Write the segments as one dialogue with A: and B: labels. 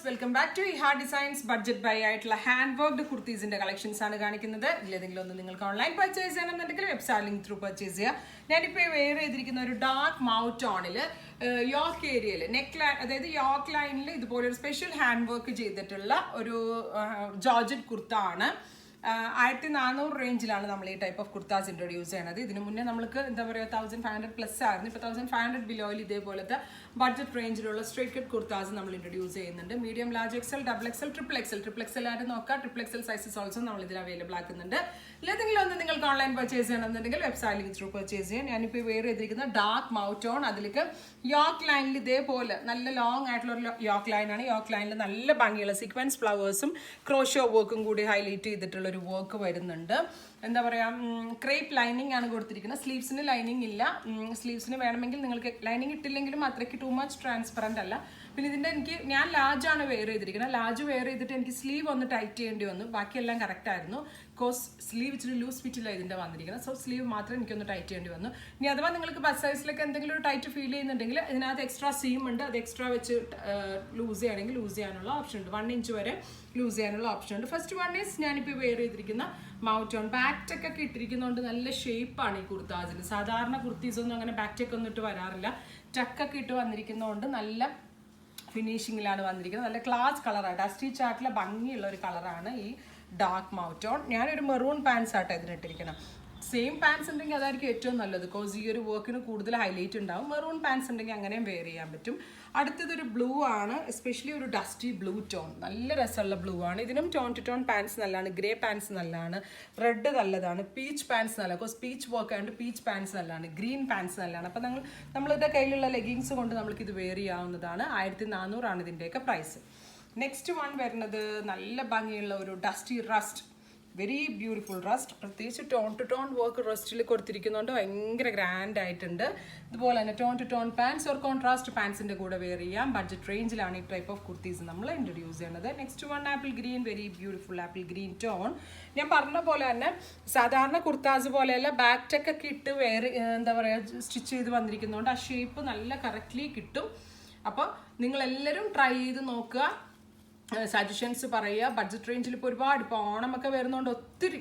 A: Welcome back to Iha designs budget buy ആയിട്ടുള്ള hand worked കുർത്തീസിന്റെ collections ആണ് കാണിക്കുന്നത്. ഇതിലേതെങ്കിലും ഒന്ന് നിങ്ങൾക്ക് ഓൺലൈൻ പർച്ചേസ് ചെയ്യണമെന്നുണ്ടെങ്കിൽ വെബ്സൈറ്റ് ലിങ്ക് ത്രൂ പർച്ചേസ് ചെയ്യുക. ഞാനിപ്പോൾ വെയർ ചെയ്തിരിക്കുന്ന ഒരു ഡാർക്ക് മൗത്ത് ടോണിൽ യോക്ക് ഏരിയയിൽ നെക്ക് ലൈൻ, അതായത് യോക്ക് ലൈനിൽ ഇതുപോലെ ഒരു സ്പെഷ്യൽ ഹാൻഡ് വർക്ക് ചെയ്തിട്ടുള്ള ഒരു ജോർജറ്റ് കുർത്ത ആണ്. 1400 റേഞ്ചിലാണ് നമ്മൾ ഈ ടൈപ്പ് ഓഫ് കുർത്താസ് ഇൻട്രൊഡ്യൂസ് ചെയ്യണത്. ഇതിന് മുന്നേ നമുക്ക് എന്താ പറയുക 1500 പ്ലസ് ആയിരുന്നു. ഇപ്പോൾ 1500 ബിലോയിൽ ഇതേപോലത്തെ ബഡ്ജറ്റ് റേഞ്ചിലുള്ള സ്ട്രേറ്റ് കട്ട് കുർത്താസ് നമ്മൾ ഇൻട്രൊഡ്യൂസ് ചെയ്യുന്നുണ്ട്. Medium, large XL, double XL, triple XL ആയിട്ട് നോക്കാം. ട്രിപ്പിൾ എക്സൽ സൈസസ് ഓൾസോ നമ്മൾ ഇതിൽ അവൈലബിൾ ആക്കുന്നുണ്ട്. ഇല്ലെങ്കിലും ഒന്ന് നിങ്ങൾക്ക് ഓൺലൈൻ പർച്ചേസ് ചെയ്യണമെന്നുണ്ടെങ്കിൽ വെബ്സൈറ്റ് ലിങ്ക് ത്രൂ പർച്ചേസ് ചെയ്യാം. ഞാനിപ്പോൾ വെയർ ചെയ്തിരിക്കുന്ന ഡാർക്ക് മൗത്ത് ടോൺ, അതിലേക്ക് യോക്ക് ലൈനിൽ ഇതേപോലെ നല്ല ലോങ് ആയിട്ടുള്ള ഒരു യോക്ക് ലൈനാണ്. യോക്ക് ലൈനിൽ നല്ല ഭംഗിയുള്ള സീക്വൻസ് ഫ്ലവേഴ്സും ക്രോഷോ വർക്കും കൂടി ഹൈലൈറ്റ് ചെയ്തിട്ടുള്ള ഒരു വർക്ക് വരുന്നുണ്ട്. എന്താ പറയുക, ക്രേപ്പ് ലൈനിങ് ആണ് കൊടുത്തിരിക്കുന്നത്. സ്ലീവ്സിന് ലൈനിങ് ഇല്ല. സ്ലീവ്സിന് വേണമെങ്കിൽ നിങ്ങൾക്ക് ലൈനിങ് ഇട്ടില്ലെങ്കിലും അത്രയ്ക്ക് ടു മച്ച് ട്രാൻസ്പെറൻ്റ് അല്ല. പിന്നെ ഇതിൻ്റെ ഞാൻ ലാർജാണ് വെയർ ചെയ്തിരിക്കുന്നത്. ലാർജ് വെയർ ചെയ്തിട്ട് എനിക്ക് സ്ലീവ് ഒന്ന് ടൈറ്റ് ചെയ്യേണ്ടി വന്നു. ബാക്കിയെല്ലാം കറക്റ്റ് ആയിരുന്നു. ബിക്കോസ് സ്ലീവ് ഇച്ചിരി ലൂസ് ഫിറ്റിലാണ് ഇതിൻ്റെ വന്നിരിക്കുന്നത്. സോ സ്ലീവ് മാത്രം എനിക്കൊന്ന് ടൈറ്റ് ചെയ്യേണ്ടി വന്നു. ഇനി അഥവാ നിങ്ങൾക്ക് ബസ് സൈസിലൊക്കെ എന്തെങ്കിലും ഒരു ടൈറ്റ് ഫീൽ ചെയ്യുന്നുണ്ടെങ്കിൽ ഇതിനകത്ത് എക്സ്ട്രാ സീം ഉണ്ട്. അത് എക്സ്ട്രാ വെച്ച് ലൂസ് ചെയ്യണമെങ്കിൽ ലൂസ് ചെയ്യാനുള്ള ഓപ്ഷൻ ഉണ്ട്. 1 ഇഞ്ച് വരെ ലൂസ് ചെയ്യാനുള്ള ഓപ്ഷൻ ഉണ്ട്. ഫസ്റ്റ് വൺ ഈസ് ഞാനിപ്പോൾ വെയർ ചെയ്തിരിക്കുന്ന മൗത്ത് ടോൺ. ബാക്ക് ടെക്ക് ഒക്കെ ഇട്ടിരിക്കുന്നതുകൊണ്ട് നല്ല ഷേപ്പാണ് ഈ കുർത്താസിന്. സാധാരണ കുർത്തീസൊന്നും അങ്ങനെ ബാക്ക് ടെക്ക് ഒന്നും ഇട്ട് വരാറില്ല. ടക്കൊക്കെ ഇട്ട് വന്നിരിക്കുന്നതുകൊണ്ട് നല്ല ഫിനിഷിങ്ങിലാണ് വന്നിരിക്കുന്നത്. നല്ല ക്ലാസ് കളറാണ്. ഡസ്റ്റി ചാർട്ടിലെ ഭംഗിയുള്ള ഒരു കളറാണ് ഈ ഡാർക്ക് മൗത്ത് ടോൺ. ഞാനൊരു മെറൂൺ പാൻസ് ആട്ടോ ഇതിനിട്ടിരിക്കണം. സെയിം പാൻസ് ഉണ്ടെങ്കിൽ അതായിരിക്കും ഏറ്റവും നല്ലത്. ബിക്കോസ് ഈ ഒരു വർക്കിന് കൂടുതൽ ഹൈലൈറ്റ് ഉണ്ടാവും. മെറൂൺ പാൻസ് ഉണ്ടെങ്കിൽ അങ്ങനെയും വെയർ ചെയ്യാൻ പറ്റും. അടുത്തതൊരു ബ്ലൂ ആണ്, എസ്പെഷ്യലി ഒരു ഡസ്റ്റി ബ്ലൂ ടോൺ. നല്ല രസമുള്ള ബ്ലൂ ആണ്. ഇതിനും ടോൺ ടു ടോൺ പാൻസ് നല്ലതാണ്. ഗ്രേ പാൻസ് നല്ലതാണ്. റെഡ് നല്ലതാണ്. പീച്ച് പാൻസ് നല്ല, ബിക്കോസ് പീച്ച് വർക്ക് ആയതുകൊണ്ട് പീച്ച് പാൻസ് നല്ലതാണ്. ഗ്രീൻ പാൻസ് നല്ലതാണ്. അപ്പം നമ്മളുടെ കയ്യിലുള്ള ലെഗിങ്സ് കൊണ്ട് നമ്മൾക്ക് ഇത് വെയർ ചെയ്യാവുന്നതാണ്. 1400 ആണ് ഇതിൻ്റെയൊക്കെ പ്രൈസ്. നെക്സ്റ്റ് വൺ വരുന്നത് നല്ല ഭംഗിയുള്ള ഒരു dusty rust, very beautiful rust. പ്രത്യേകിച്ച് ടോൺ ടു ടോൺ വർക്ക് റസ്റ്റിൽ കൊടുത്തിരിക്കുന്നതുകൊണ്ട് ഭയങ്കര ഗ്രാൻഡ് ആയിട്ടുണ്ട്. ഇതുപോലെ തന്നെ tone to tone pants or contrast പാൻസിൻ്റെ കൂടെ വെയർ ചെയ്യാം. ബഡ്ജറ്റ് റേഞ്ചിലാണ് ഈ ടൈപ്പ് ഓഫ് കുർത്തീസ് നമ്മൾ ഇൻട്രൊഡ്യൂസ് ചെയ്യുന്നത്. Next one apple green, very beautiful apple green tone. ഞാൻ പറഞ്ഞ പോലെ തന്നെ സാധാരണ കുർത്താസ് പോലെയല്ല, ബാക്ക് ടെക്ക് ഒക്കെ ഇട്ട് എന്താ പറയുക സ്റ്റിച്ച് ചെയ്ത് വന്നിരിക്കുന്നതുകൊണ്ട് ആ ഷേപ്പ് നല്ല കറക്റ്റ്ലി കിട്ടും. അപ്പോൾ നിങ്ങളെല്ലാവരും ട്രൈ ചെയ്ത് നോക്കുക, സജഷൻസ് പറയുക. ബഡ്ജറ്റ് റേഞ്ചിൽ ഇപ്പോൾ ഒരുപാട്, ഇപ്പോൾ ഓണമൊക്കെ വരുന്നതുകൊണ്ട് ഒത്തിരി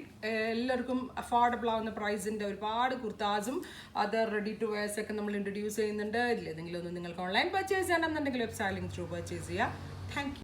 A: എല്ലാവർക്കും അഫോർഡബിൾ ആവുന്ന പ്രൈസിൻ്റെ ഒരുപാട് കുർത്താസും അതർ റെഡി ടു വെയർസ് ഒക്കെ നമ്മൾ ഇൻട്രൊഡ്യൂസ് ചെയ്യുന്നുണ്ട്. ഇതിലേതെങ്കിലും ഒന്ന് നിങ്ങൾക്ക് ഓൺലൈൻ പർച്ചേസ് ചെയ്യണമെന്നുണ്ടെങ്കിൽ വെബ്സൈറ്റ് ലിങ്ക് ത്രൂ പർച്ചേസ് ചെയ്യുക. Thank you.